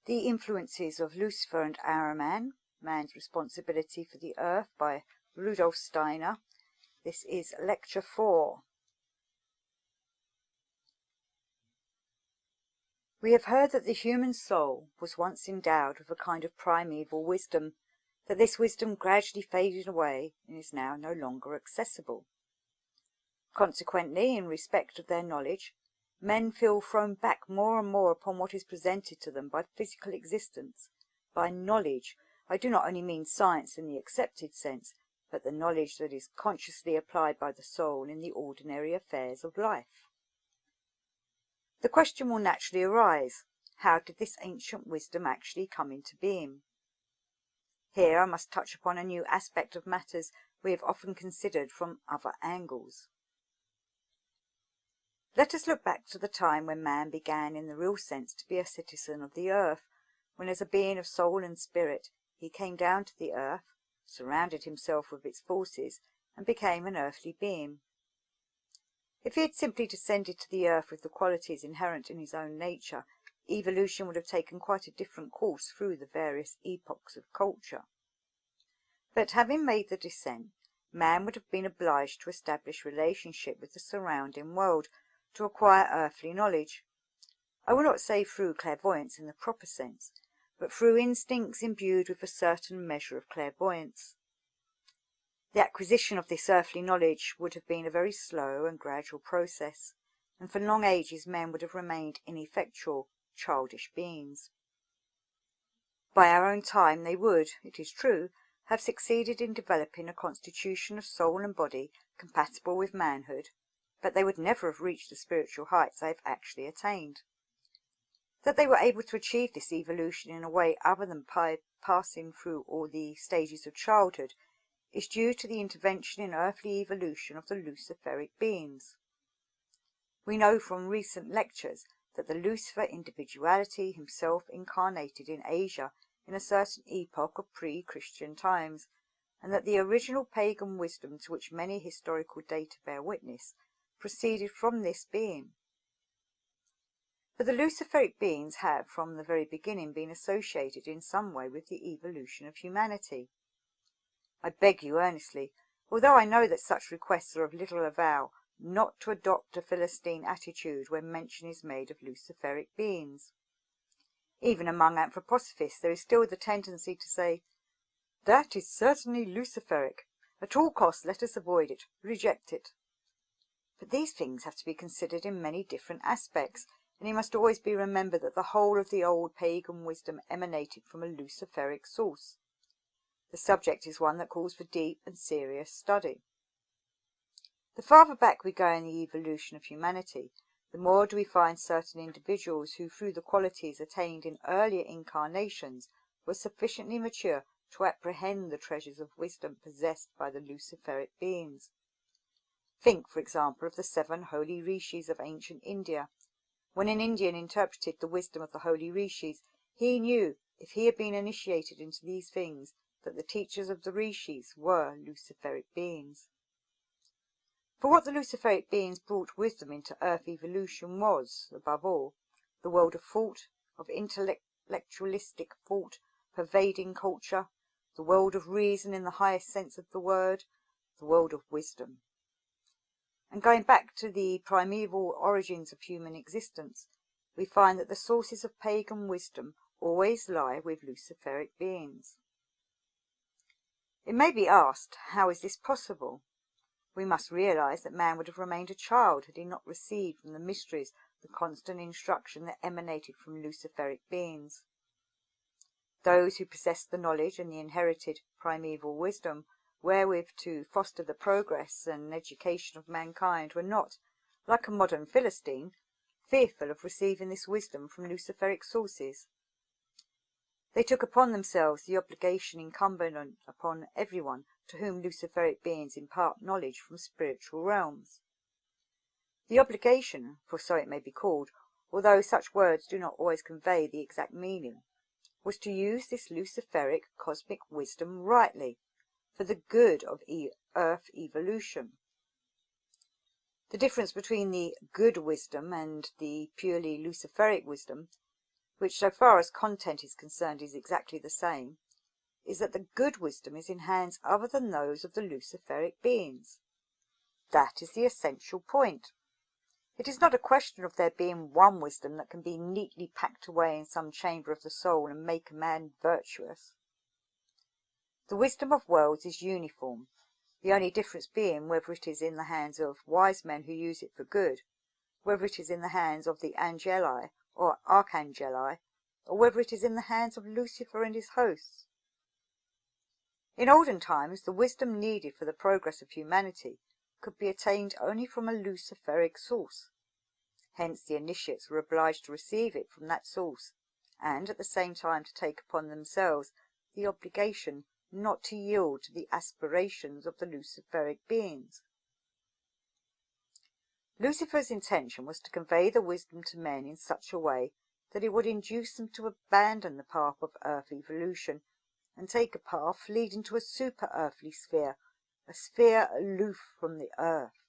The Influences of Lucifer and Ahriman, Man's Responsibility for the Earth by Rudolf Steiner. This is Lecture 4. We have heard that the human soul was once endowed with a kind of primeval wisdom, that this wisdom gradually faded away and is now no longer accessible. Consequently, in respect of their knowledge, men feel thrown back more and more upon what is presented to them by physical existence. By knowledge, I do not only mean science in the accepted sense, but the knowledge that is consciously applied by the soul in the ordinary affairs of life. The question will naturally arise, how did this ancient wisdom actually come into being? Here I must touch upon a new aspect of matters we have often considered from other angles. Let us look back to the time when man began in the real sense to be a citizen of the earth, when as a being of soul and spirit he came down to the earth, surrounded himself with its forces, and became an earthly being. If he had simply descended to the earth with the qualities inherent in his own nature, evolution would have taken quite a different course through the various epochs of culture. But having made the descent, man would have been obliged to establish relationship with the surrounding world, to acquire earthly knowledge. I will not say through clairvoyance in the proper sense, but through instincts imbued with a certain measure of clairvoyance. The acquisition of this earthly knowledge would have been a very slow and gradual process, and for long ages men would have remained ineffectual, childish beings. By our own time they would, it is true, have succeeded in developing a constitution of soul and body compatible with manhood, but they would never have reached the spiritual heights they have actually attained. That they were able to achieve this evolution in a way other than passing through all the stages of childhood is due to the intervention in earthly evolution of the Luciferic beings. We know from recent lectures that the Lucifer individuality himself incarnated in Asia in a certain epoch of pre-Christian times, and that the original pagan wisdom to which many historical data bear witness proceeded from this being. But the Luciferic beings have from the very beginning been associated in some way with the evolution of humanity. I beg you earnestly, although I know that such requests are of little avail, not to adopt a Philistine attitude when mention is made of Luciferic beings. Even among anthroposophists there is still the tendency to say, "That is certainly Luciferic. At all costs let us avoid it, reject it." But these things have to be considered in many different aspects, and it must always be remembered that the whole of the old pagan wisdom emanated from a Luciferic source. The subject is one that calls for deep and serious study. The farther back we go in the evolution of humanity, the more do we find certain individuals who, through the qualities attained in earlier incarnations, were sufficiently mature to apprehend the treasures of wisdom possessed by the Luciferic beings. Think, for example, of the 7 holy rishis of ancient India. When an Indian interpreted the wisdom of the holy rishis, he knew, if he had been initiated into these things, that the teachers of the rishis were Luciferic beings. For what the Luciferic beings brought with them into earth evolution was, above all, the world of thought, of intellectualistic thought pervading culture, the world of reason in the highest sense of the word, the world of wisdom. And going back to the primeval origins of human existence, we find that the sources of pagan wisdom always lie with Luciferic beings. It may be asked, how is this possible? We must realize that man would have remained a child had he not received from the mysteries the constant instruction that emanated from Luciferic beings. Those who possessed the knowledge and the inherited primeval wisdom wherewith to foster the progress and education of mankind were not, like a modern Philistine, fearful of receiving this wisdom from Luciferic sources. They took upon themselves the obligation incumbent upon everyone to whom Luciferic beings impart knowledge from spiritual realms. The obligation, for so it may be called, although such words do not always convey the exact meaning, was to use this Luciferic cosmic wisdom rightly, for the good of earth evolution. The difference between the good wisdom and the purely Luciferic wisdom which so far as content is concerned is exactly the same, is that the good wisdom is in hands other than those of the Luciferic beings. That is the essential point. It is not a question of there being one wisdom that can be neatly packed away in some chamber of the soul and make a man virtuous. The wisdom of worlds is uniform, the only difference being whether it is in the hands of wise men who use it for good, whether it is in the hands of the angeli or archangeli, or whether it is in the hands of Lucifer and his hosts. In olden times, the wisdom needed for the progress of humanity could be attained only from a Luciferic source. Hence the initiates were obliged to receive it from that source, and at the same time to take upon themselves the obligation not to yield to the aspirations of the Luciferic beings. Lucifer's intention was to convey the wisdom to men in such a way that it would induce them to abandon the path of earth evolution and take a path leading to a super-earthly sphere, a sphere aloof from the earth.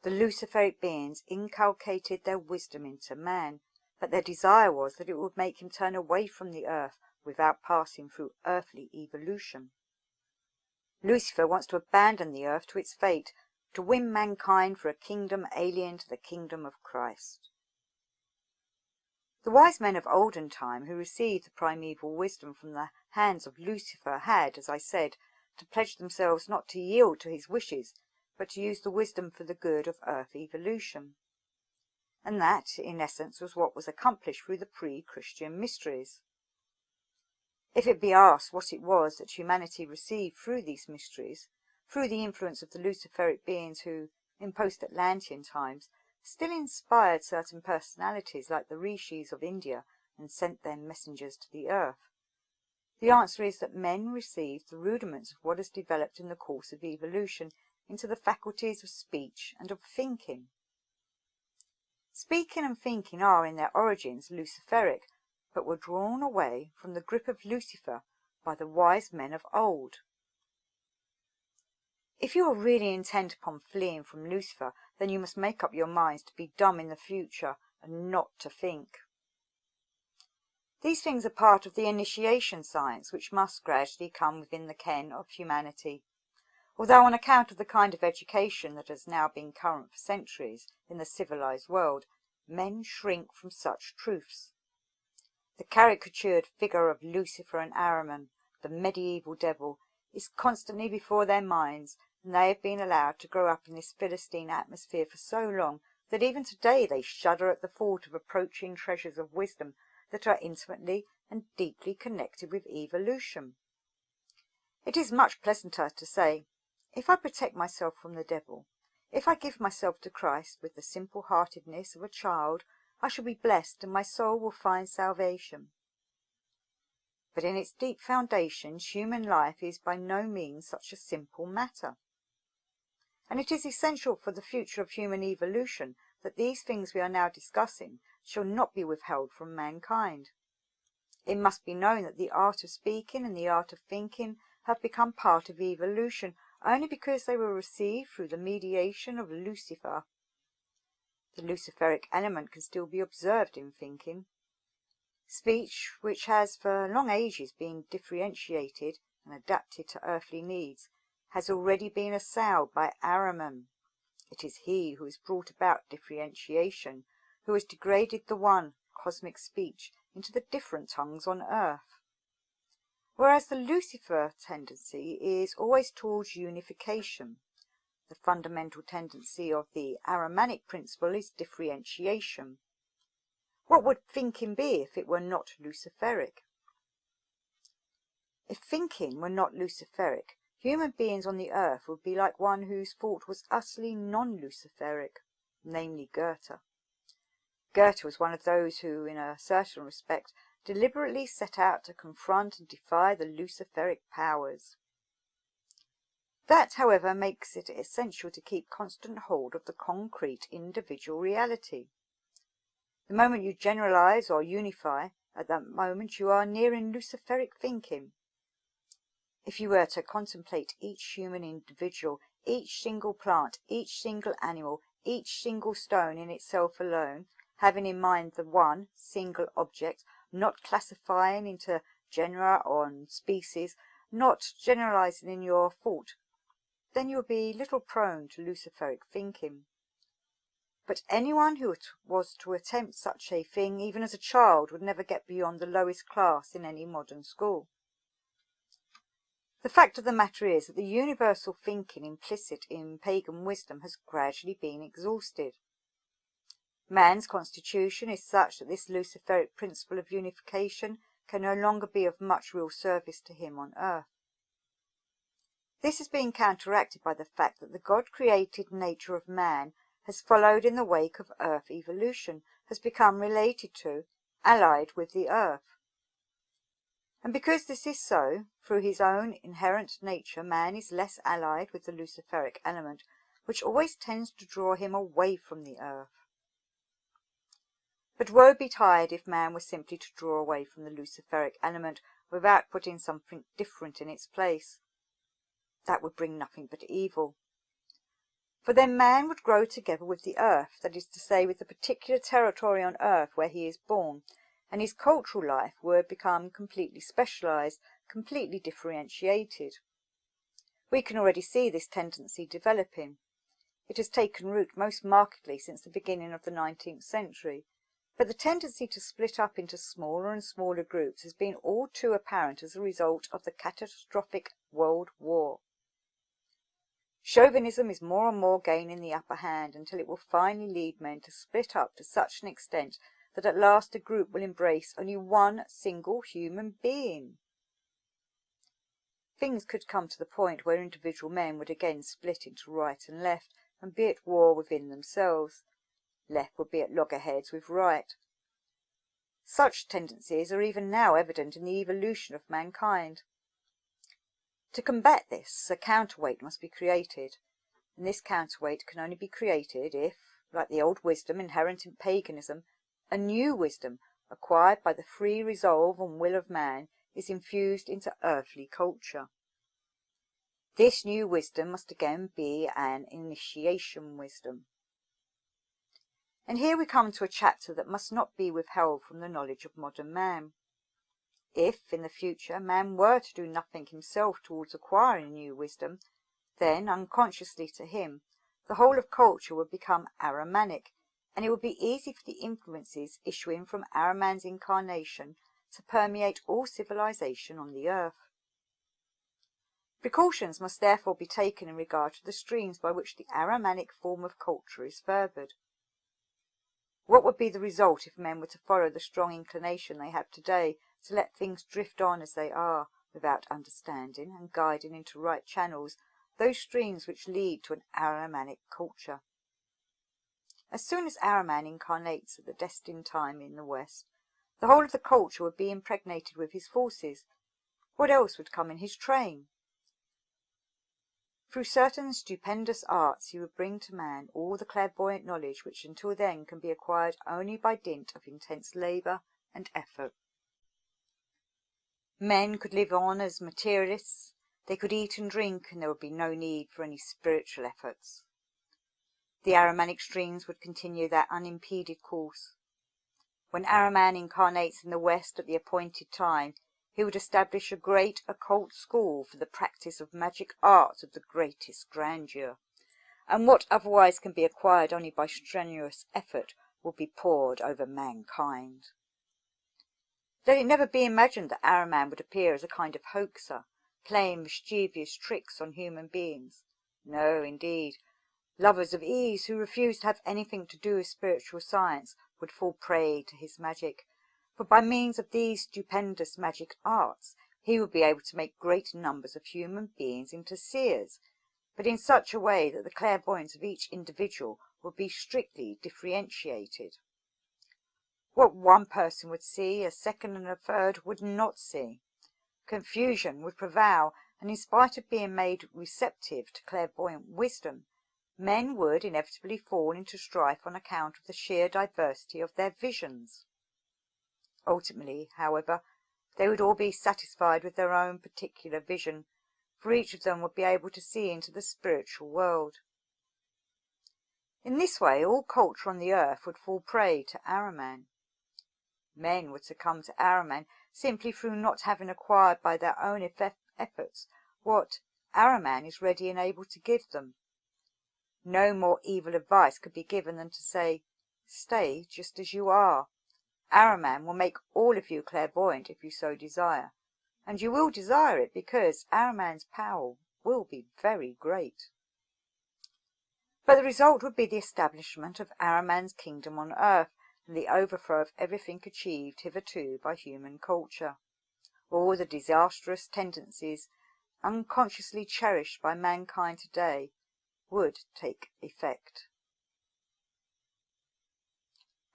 The Luciferic beings inculcated their wisdom into man, but their desire was that it would make him turn away from the earth without passing through earthly evolution. Lucifer wants to abandon the earth to its fate, to win mankind for a kingdom alien to the kingdom of Christ. The wise men of olden time who received the primeval wisdom from the hands of Lucifer had, as I said, to pledge themselves not to yield to his wishes, but to use the wisdom for the good of earth evolution. And that, in essence, was what was accomplished through the pre-Christian mysteries. If it be asked what it was that humanity received through these mysteries, through the influence of the Luciferic beings who, in post-Atlantean times, still inspired certain personalities like the rishis of India and sent their messengers to the earth, the answer is that men received the rudiments of what has developed in the course of evolution into the faculties of speech and of thinking. Speaking and thinking are in their origins Luciferic, but were drawn away from the grip of Lucifer by the wise men of old. If you are really intent upon fleeing from Lucifer, then you must make up your minds to be dumb in the future and not to think. These things are part of the initiation science which must gradually come within the ken of humanity, although on account of the kind of education that has now been current for centuries in the civilized world, men shrink from such truths. The caricatured figure of Lucifer and Ahriman, the medieval devil, is constantly before their minds, and they have been allowed to grow up in this Philistine atmosphere for so long that even today they shudder at the thought of approaching treasures of wisdom that are intimately and deeply connected with evolution. It is much pleasanter to say, if I protect myself from the devil, if I give myself to Christ with the simple-heartedness of a child, I shall be blessed and my soul will find salvation. But in its deep foundations, human life is by no means such a simple matter. And it is essential for the future of human evolution that these things we are now discussing shall not be withheld from mankind. It must be known that the art of speaking and the art of thinking have become part of evolution only because they were received through the mediation of Lucifer. The Luciferic element can still be observed in thinking. Speech, which has for long ages been differentiated and adapted to earthly needs, has already been assailed by Ahriman. It is he who has brought about differentiation, who has degraded the one, cosmic speech, into the different tongues on earth. Whereas the Lucifer tendency is always towards unification, the fundamental tendency of the Ahrimanic principle is differentiation. What would thinking be if it were not Luciferic? If thinking were not Luciferic, human beings on the earth would be like one whose thought was utterly non-Luciferic, namely Goethe. Goethe was one of those who, in a certain respect, deliberately set out to confront and defy the Luciferic powers. That, however, makes it essential to keep constant hold of the concrete individual reality. The moment you generalize or unify, at that moment you are nearing Luciferic thinking. If you were to contemplate each human individual, each single plant, each single animal, each single stone in itself alone, having in mind the one single object, not classifying into genera or species, not generalizing in your thought, then you will be little prone to Luciferic thinking. But anyone who was to attempt such a thing, even as a child, would never get beyond the lowest class in any modern school. The fact of the matter is that the universal thinking implicit in pagan wisdom has gradually been exhausted. Man's constitution is such that this Luciferic principle of unification can no longer be of much real service to him on earth. This is being counteracted by the fact that the God-created nature of man has followed in the wake of earth evolution, has become related to, allied with the earth. And because this is so, through his own inherent nature, man is less allied with the Luciferic element, which always tends to draw him away from the earth. But woe betide if man was simply to draw away from the Luciferic element without putting something different in its place. That would bring nothing but evil. For then man would grow together with the earth, that is to say, with the particular territory on earth where he is born, and his cultural life would become completely specialized, completely differentiated. We can already see this tendency developing. It has taken root most markedly since the beginning of the 19th century, but the tendency to split up into smaller and smaller groups has been all too apparent as a result of the catastrophic World War. Chauvinism is more and more gaining the upper hand until it will finally lead men to split up to such an extent that at last a group will embrace only one single human being. Things could come to the point where individual men would again split into right and left and be at war within themselves. Left would be at loggerheads with right. Such tendencies are even now evident in the evolution of mankind. To combat this, a counterweight must be created, and this counterweight can only be created if, like the old wisdom inherent in paganism, a new wisdom, acquired by the free resolve and will of man, is infused into earthly culture. This new wisdom must again be an initiation wisdom. And here we come to a chapter that must not be withheld from the knowledge of modern man. If, in the future, man were to do nothing himself towards acquiring new wisdom, then, unconsciously to him, the whole of culture would become Ahrimanic, and it would be easy for the influences issuing from Ahriman's incarnation to permeate all civilization on the earth. Precautions must therefore be taken in regard to the streams by which the Ahrimanic form of culture is furthered. What would be the result if men were to follow the strong inclination they have today to let things drift on as they are, without understanding and guiding into right channels those streams which lead to an Ahrimanic culture? As soon as Ahriman incarnates at the destined time in the West, the whole of the culture would be impregnated with his forces. What else would come in his train? Through certain stupendous arts he would bring to man all the clairvoyant knowledge which until then can be acquired only by dint of intense labour and effort. Men could live on as materialists, they could eat and drink, and there would be no need for any spiritual efforts. The Ahrimanic streams would continue their unimpeded course. When Ahriman incarnates in the West at the appointed time, he would establish a great occult school for the practice of magic arts of the greatest grandeur, and what otherwise can be acquired only by strenuous effort will be poured over mankind. Let it never be imagined that Ahriman would appear as a kind of hoaxer, playing mischievous tricks on human beings. No, indeed. Lovers of ease who refused to have anything to do with spiritual science would fall prey to his magic, for by means of these stupendous magic arts he would be able to make great numbers of human beings into seers, but in such a way that the clairvoyance of each individual would be strictly differentiated. What one person would see, a second and a third would not see. Confusion would prevail, and in spite of being made receptive to clairvoyant wisdom, men would inevitably fall into strife on account of the sheer diversity of their visions. Ultimately, however, they would all be satisfied with their own particular vision, for each of them would be able to see into the spiritual world. In this way all culture on the earth would fall prey to Ahriman. Men would succumb to Ahriman simply through not having acquired by their own efforts what Ahriman is ready and able to give them. No more evil advice could be given than to say, "Stay just as you are. Ahriman will make all of you clairvoyant if you so desire, and you will desire it because Ahriman's power will be very great." But the result would be the establishment of Ahriman's kingdom on earth and the overthrow of everything achieved hitherto by human culture. All the disastrous tendencies unconsciously cherished by mankind today would take effect.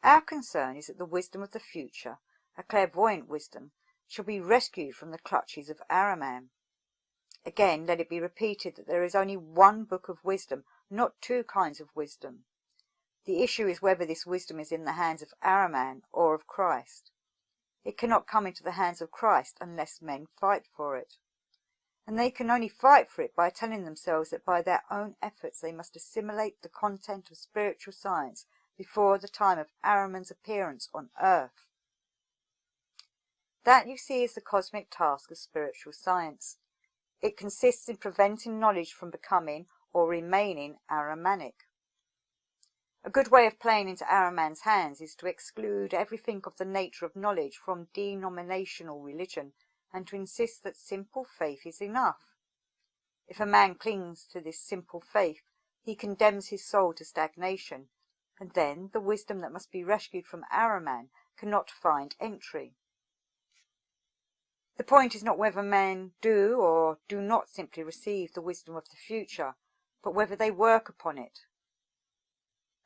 Our concern is that the wisdom of the future, a clairvoyant wisdom, shall be rescued from the clutches of Ahriman. Again, let it be repeated that there is only one book of wisdom, not two kinds of wisdom. The issue is whether this wisdom is in the hands of Ahriman or of Christ. It cannot come into the hands of Christ unless men fight for it. And they can only fight for it by telling themselves that by their own efforts they must assimilate the content of spiritual science before the time of Ahriman's appearance on earth. That, you see, is the cosmic task of spiritual science. It consists in preventing knowledge from becoming or remaining Ahrimanic. A good way of playing into Ahriman's hands is to exclude everything of the nature of knowledge from denominational religion, and to insist that simple faith is enough. If a man clings to this simple faith, he condemns his soul to stagnation, and then the wisdom that must be rescued from Ahriman cannot find entry. The point is not whether men do or do not simply receive the wisdom of the future, but whether they work upon it.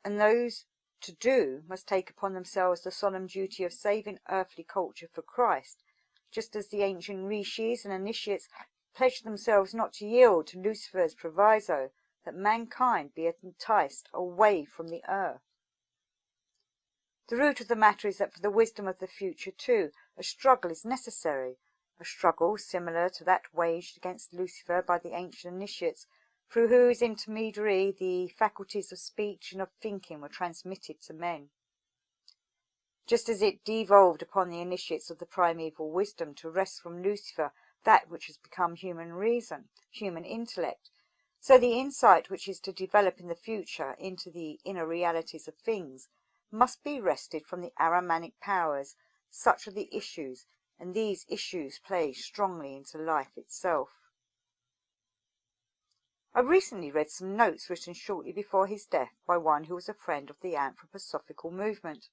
And those to do must take upon themselves the solemn duty of saving earthly culture for Christ, just as the ancient rishis and initiates pledged themselves not to yield to Lucifer's proviso that mankind be enticed away from the earth. The root of the matter is that for the wisdom of the future, too, a struggle is necessary, a struggle similar to that waged against Lucifer by the ancient initiates, through whose intermediary the faculties of speech and of thinking were transmitted to men. Just as it devolved upon the initiates of the primeval wisdom to wrest from Lucifer that which has become human reason, human intellect, so the insight which is to develop in the future into the inner realities of things must be wrested from the Ahrimanic powers. Such are the issues, and these issues play strongly into life itself. I recently read some notes written shortly before his death by one who was a friend of the anthroposophical movement.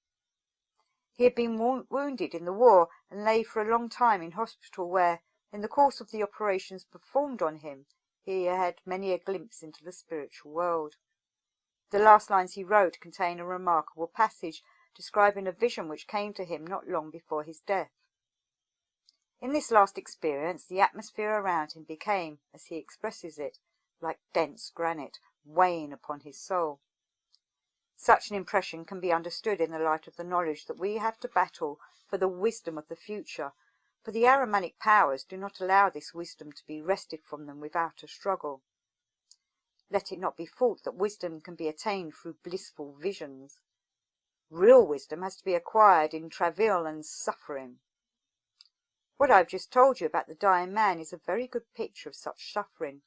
He had been wounded in the war and lay for a long time in hospital where, in the course of the operations performed on him, he had many a glimpse into the spiritual world. The last lines he wrote contain a remarkable passage describing a vision which came to him not long before his death. In this last experience the atmosphere around him became, as he expresses it, like dense granite, weighing upon his soul. Such an impression can be understood in the light of the knowledge that we have to battle for the wisdom of the future, for the Ahrimanic powers do not allow this wisdom to be wrested from them without a struggle. Let it not be thought that wisdom can be attained through blissful visions. Real wisdom has to be acquired in travail and suffering. What I have just told you about the dying man is a very good picture of such suffering,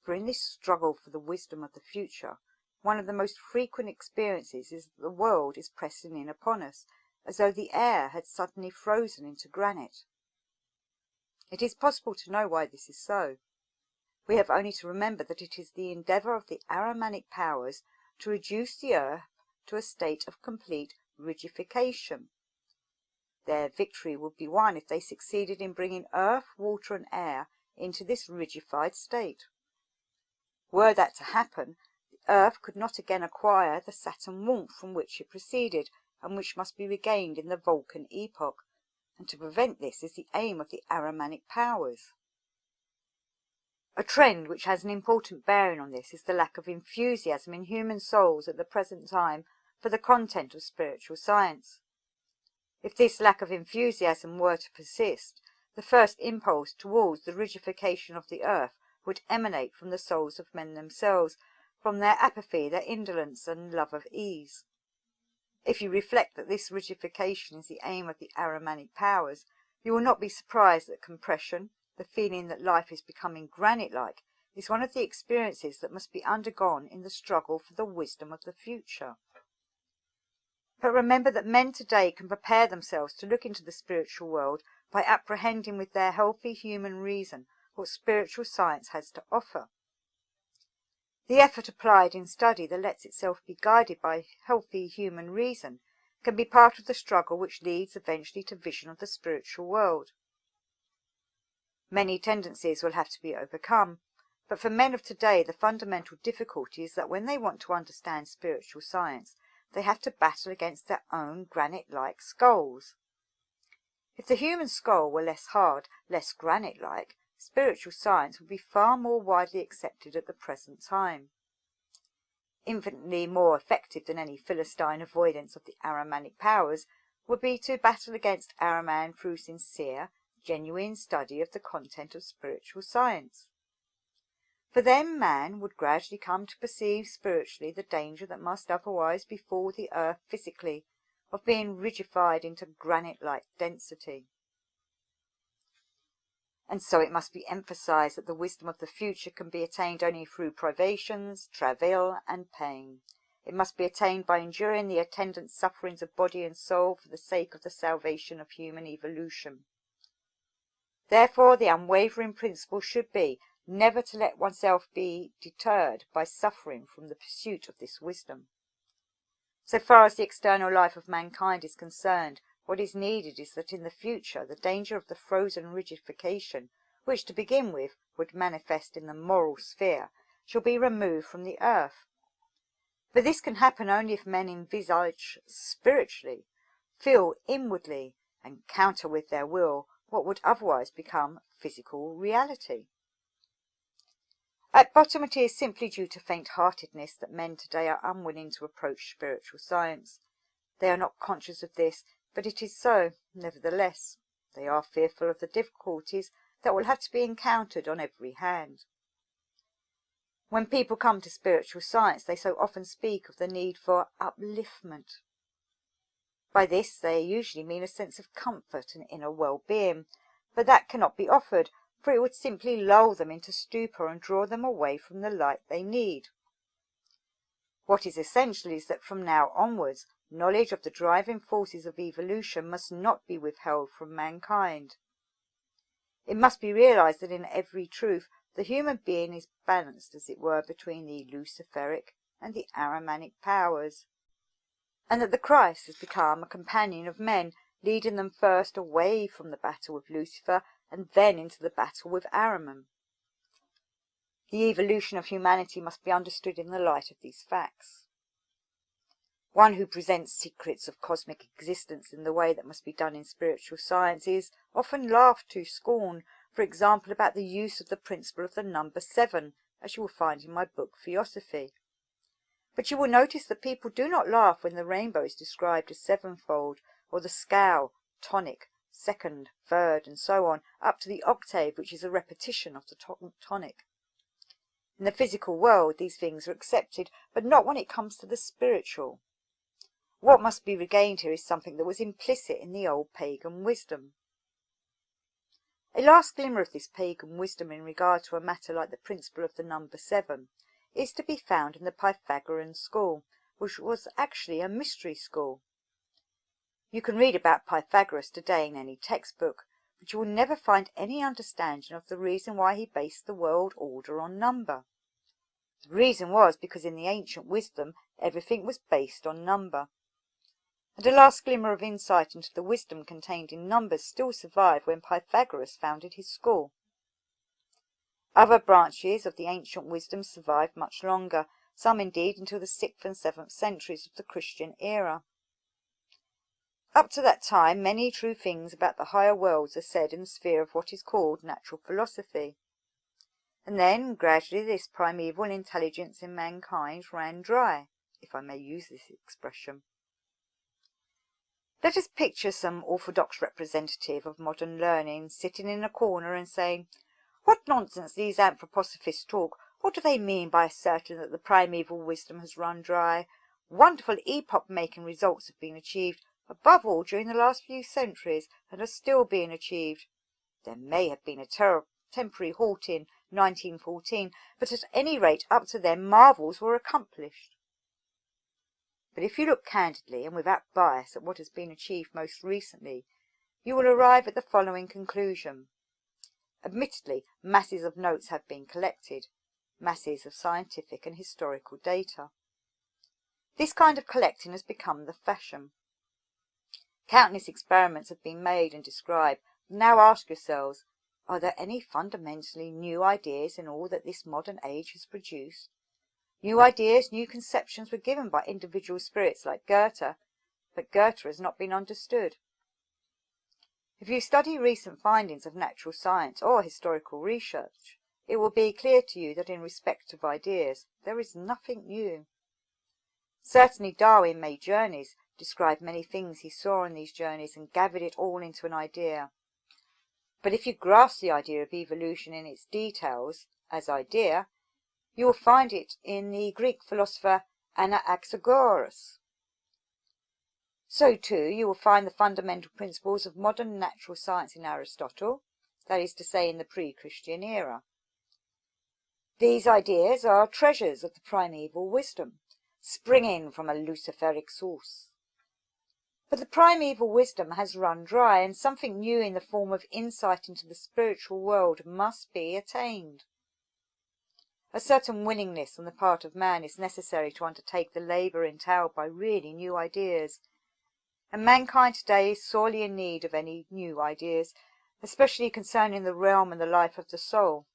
for in this struggle for the wisdom of the future, one of the most frequent experiences is that the world is pressing in upon us, as though the air had suddenly frozen into granite. It is possible to know why this is so. We have only to remember that it is the endeavour of the Ahrimanic powers to reduce the earth to a state of complete rigidification. Their victory would be won if they succeeded in bringing earth, water, and air into this rigidified state. Were that to happen, the earth could not again acquire the Saturn warmth from which it proceeded, and which must be regained in the Vulcan epoch, and to prevent this is the aim of the Ahrimanic powers. A trend which has an important bearing on this is the lack of enthusiasm in human souls at the present time for the content of spiritual science. If this lack of enthusiasm were to persist, the first impulse towards the rigidification of the earth would emanate from the souls of men themselves, from their apathy, their indolence, and love of ease. If you reflect that this rigidification is the aim of the Ahrimanic powers, you will not be surprised that compression, the feeling that life is becoming granite-like, is one of the experiences that must be undergone in the struggle for the wisdom of the future. But remember that men today can prepare themselves to look into the spiritual world by apprehending with their healthy human reason what spiritual science has to offer. The effort applied in study that lets itself be guided by healthy human reason can be part of the struggle which leads eventually to vision of the spiritual world. Many tendencies will have to be overcome, but for men of today the fundamental difficulty is that when they want to understand spiritual science, they have to battle against their own granite-like skulls. If the human skull were less hard, less granite-like, spiritual science would be far more widely accepted at the present time. Infinitely more effective than any Philistine avoidance of the Ahrimanic powers would be to battle against Ahriman through sincere, genuine study of the content of spiritual science. For then man would gradually come to perceive spiritually the danger that must otherwise befall the earth physically, of being rigidified into granite-like density. And so it must be emphasized that the wisdom of the future can be attained only through privations, travail, and pain. It must be attained by enduring the attendant sufferings of body and soul for the sake of the salvation of human evolution. Therefore, the unwavering principle should be never to let oneself be deterred by suffering from the pursuit of this wisdom. So far as the external life of mankind is concerned, what is needed is that in the future the danger of the frozen rigidification, which to begin with would manifest in the moral sphere, shall be removed from the earth. But this can happen only if men envisage spiritually, feel inwardly, and counter with their will what would otherwise become physical reality. At bottom it is simply due to faint-heartedness that men today are unwilling to approach spiritual science. They are not conscious of this, but it is so, nevertheless. They are fearful of the difficulties that will have to be encountered on every hand. When people come to spiritual science, they so often speak of the need for upliftment. By this they usually mean a sense of comfort and inner well-being, but that cannot be offered, for it would simply lull them into stupor and draw them away from the light they need. What is essential is that from now onwards, knowledge of the driving forces of evolution must not be withheld from mankind. It must be realized that in every truth the human being is balanced, as it were, between the Luciferic and the Ahrimanic powers, and that the Christ has become a companion of men, leading them first away from the battle with Lucifer and then into the battle with Ahriman. The evolution of humanity must be understood in the light of these facts. One who presents secrets of cosmic existence in the way that must be done in spiritual science is often laughed to scorn, for example about the use of the principle of the number 7, as you will find in my book Theosophy. But you will notice that people do not laugh when the rainbow is described as sevenfold, or the scale, tonic, second, third, and so on, up to the octave, which is a repetition of the tonic. In the physical world these things are accepted, but not when it comes to the spiritual. What must be regained here is something that was implicit in the old pagan wisdom. A last glimmer of this pagan wisdom in regard to a matter like the principle of the number 7 is to be found in the Pythagorean school, which was actually a mystery school. You can read about Pythagoras today in any textbook, but you will never find any understanding of the reason why he based the world order on number. The reason was because in the ancient wisdom everything was based on number. And a last glimmer of insight into the wisdom contained in numbers still survived when Pythagoras founded his school. Other branches of the ancient wisdom survived much longer, some indeed until the 6th and 7th centuries of the Christian era. Up to that time many true things about the higher worlds are said in the sphere of what is called natural philosophy. And then gradually this primeval intelligence in mankind ran dry, if I may use this expression. Let us picture some orthodox representative of modern learning sitting in a corner and saying, "What nonsense these anthroposophists talk! What do they mean by asserting that the primeval wisdom has run dry? Wonderful epoch-making results have been achieved, above all during the last few centuries, and are still being achieved. There may have been a temporary halt in 1914, but at any rate up to then marvels were accomplished. But if you look candidly and without bias at what has been achieved most recently, you will arrive at the following conclusion. Admittedly, masses of notes have been collected, masses of scientific and historical data. This kind of collecting has become the fashion. Countless experiments have been made and described. Now ask yourselves, are there any fundamentally new ideas in all that this modern age has produced? New ideas, new conceptions were given by individual spirits like Goethe, but Goethe has not been understood. If you study recent findings of natural science or historical research, it will be clear to you that in respect of ideas, there is nothing new. Certainly Darwin made journeys, described many things he saw on these journeys, and gathered it all into an idea. But if you grasp the idea of evolution in its details as idea, you will find it in the Greek philosopher Anaxagoras. So too you will find the fundamental principles of modern natural science in Aristotle, that is to say in the pre-Christian era. These ideas are treasures of the primeval wisdom, springing from a Luciferic source. But the primeval wisdom has run dry, and something new in the form of insight into the spiritual world must be attained. A certain willingness on the part of man is necessary to undertake the labour entailed by really new ideas, and mankind today is sorely in need of any new ideas, especially concerning the realm and the life of the soul.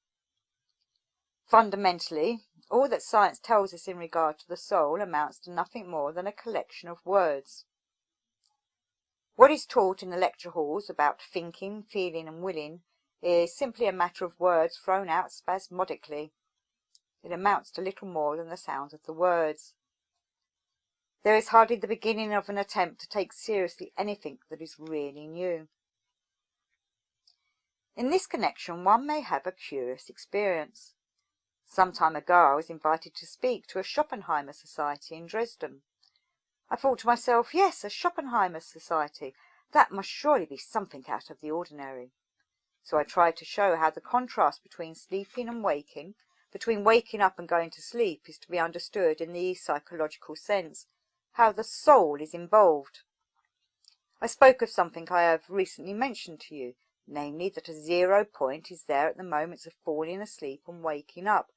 Fundamentally, all that science tells us in regard to the soul amounts to nothing more than a collection of words. What is taught in the lecture halls about thinking, feeling and willing is simply a matter of words thrown out spasmodically. It amounts to little more than the sound of the words. There is hardly the beginning of an attempt to take seriously anything that is really new. In this connection one may have a curious experience. Some time ago I was invited to speak to a Schopenhauer Society in Dresden. I thought to myself, yes, a Schopenhauer Society, that must surely be something out of the ordinary. So I tried to show how the contrast between sleeping and waking, between waking up and going to sleep, is to be understood in the psychological sense, how the soul is involved. I spoke of something I have recently mentioned to you, namely that a 0 point is there at the moments of falling asleep and waking up.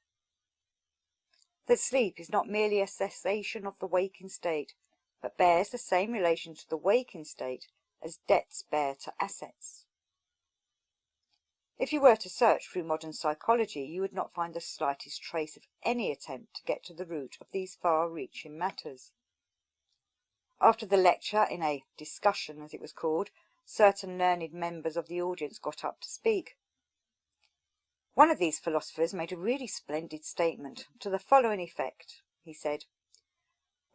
That sleep is not merely a cessation of the waking state, but bears the same relation to the waking state as debts bear to assets. If you were to search through modern psychology, you would not find the slightest trace of any attempt to get to the root of these far-reaching matters. After the lecture, in a discussion as it was called, certain learned members of the audience got up to speak. One of these philosophers made a really splendid statement to the following effect. He said,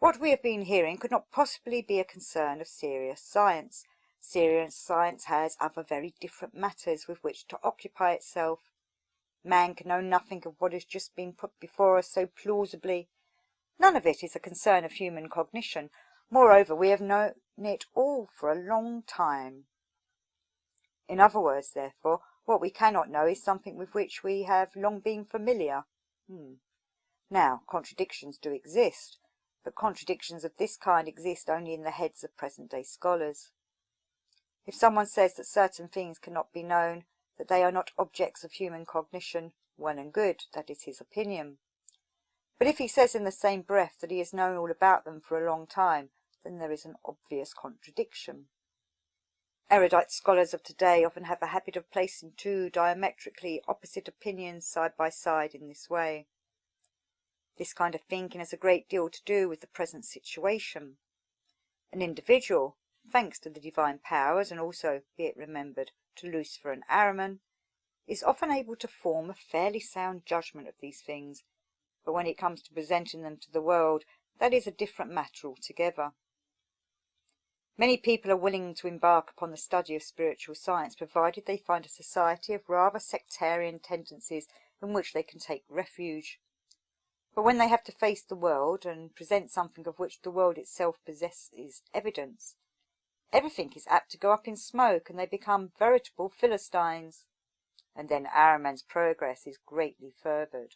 "What we have been hearing could not possibly be a concern of serious science. Serious science has other very different matters with which to occupy itself. Man can know nothing of what has just been put before us so plausibly. None of it is a concern of human cognition. Moreover, we have known it all for a long time. In other words, therefore, what we cannot know is something with which we have long been familiar." Now, contradictions do exist, but contradictions of this kind exist only in the heads of present-day scholars. If someone says that certain things cannot be known, that they are not objects of human cognition, well and good, that is his opinion. But if he says in the same breath that he has known all about them for a long time, then there is an obvious contradiction. Erudite scholars of today often have a habit of placing two diametrically opposite opinions side by side in this way. This kind of thinking has a great deal to do with the present situation. An individual, thanks to the divine powers, and also, be it remembered, to Lucifer and Ahriman, is often able to form a fairly sound judgment of these things, but when it comes to presenting them to the world, that is a different matter altogether. Many people are willing to embark upon the study of spiritual science, provided they find a society of rather sectarian tendencies in which they can take refuge. But when they have to face the world and present something of which the world itself possesses evidence, everything is apt to go up in smoke, and they become veritable Philistines. And then Ahriman's progress is greatly furthered.